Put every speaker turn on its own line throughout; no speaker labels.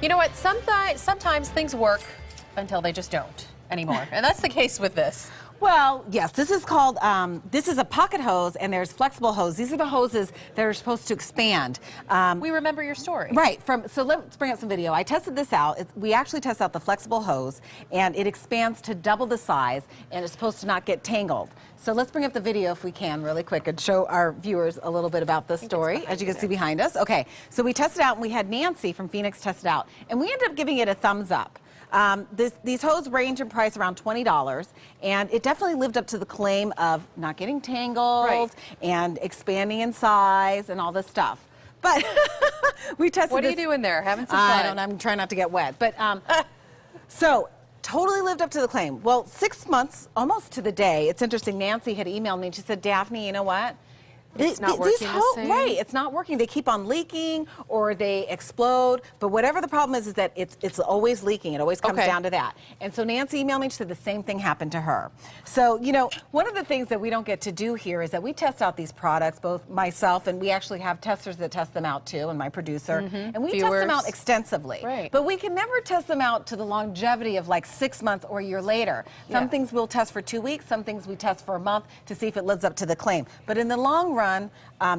You know what? Sometimes things work until they just don't anymore. And that's the case with this.
Well, yes, this is called, this is a pocket hose, and there's flexible hose. These are the hoses that are supposed to expand.
We remember your story.
Right, so let's bring up some video. I tested this out. We actually tested out the flexible hose, and it expands to double the size, and it's supposed to not get tangled. So let's bring up the video if we can really quick and show our viewers a little bit about this story, as you can see behind us. Okay, so we tested out, and we had Nancy from Phoenix test it out, and we ended up giving it a thumbs up. These hoses range in price around $20, and it definitely lived up to the claim of not getting tangled and expanding in size and all this stuff. But we tested
What are you doing there? Having some fun?
I don't know. I'm trying not to get wet. But so totally lived up to the claim. Well, 6 months, almost to the day. It's interesting. Nancy had emailed me and she said, Daphne, you know what?
It's not working the same?
Right, it's not working. They keep on leaking or they explode. But whatever the problem is that it's always leaking. It always comes down to that. And so Nancy emailed me, she said the same thing happened to her. So, you know, one of the things that we don't get to do here is that we test out these products, both myself and we actually have testers that test them out too, and my producer. And we test them out extensively.
Right.
But we can never test them out to the longevity of like 6 months or a year later. Some things we'll test for 2 weeks, some things we test for a month to see if it lives up to the claim. But in the long run,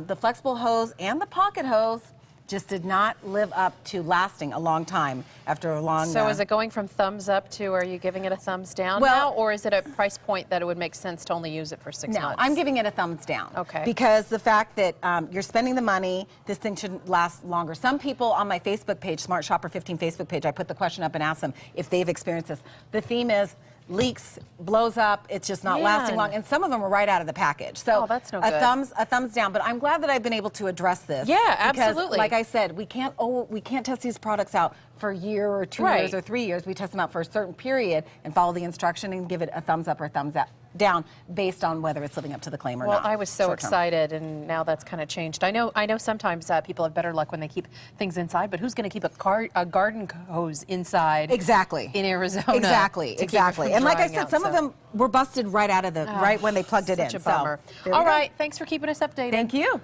the flexible hose and the pocket hose just did not live up to lasting a long time after a long.
So is it going from thumbs up to, are you giving it a thumbs down
Well,
now, or is it a price point that it would make sense to only use it for 6 months?
No, I'm giving it a thumbs down.
Okay.
Because the fact that you're spending the money, this thing should last longer. Some people on my Facebook page, Smart Shopper 15 Facebook page, I put the question up and asked them if they've experienced this. The theme is leaks, blows up, it's just not lasting long, and some of them are right out of the package. So
that's no good.
a thumbs down. But I'm glad that I've been able to address this.
Yeah,
because,
absolutely.
like I said, we can't test these products out for a year or 2 years or 3 years. We test them out for a certain period and follow the instruction and give it a thumbs up or thumbs down based on whether it's living up to the claim or not.
Well, I was so excited, and now that's kind of changed. I know sometimes people have better luck when they keep things inside, but who's going to keep a garden hose inside?
Exactly.
In Arizona.
Exactly. And like I said, some of them were busted right out of the right when they plugged it in.
Such a bummer.
So,
all right, thanks for keeping us updated.
Thank you.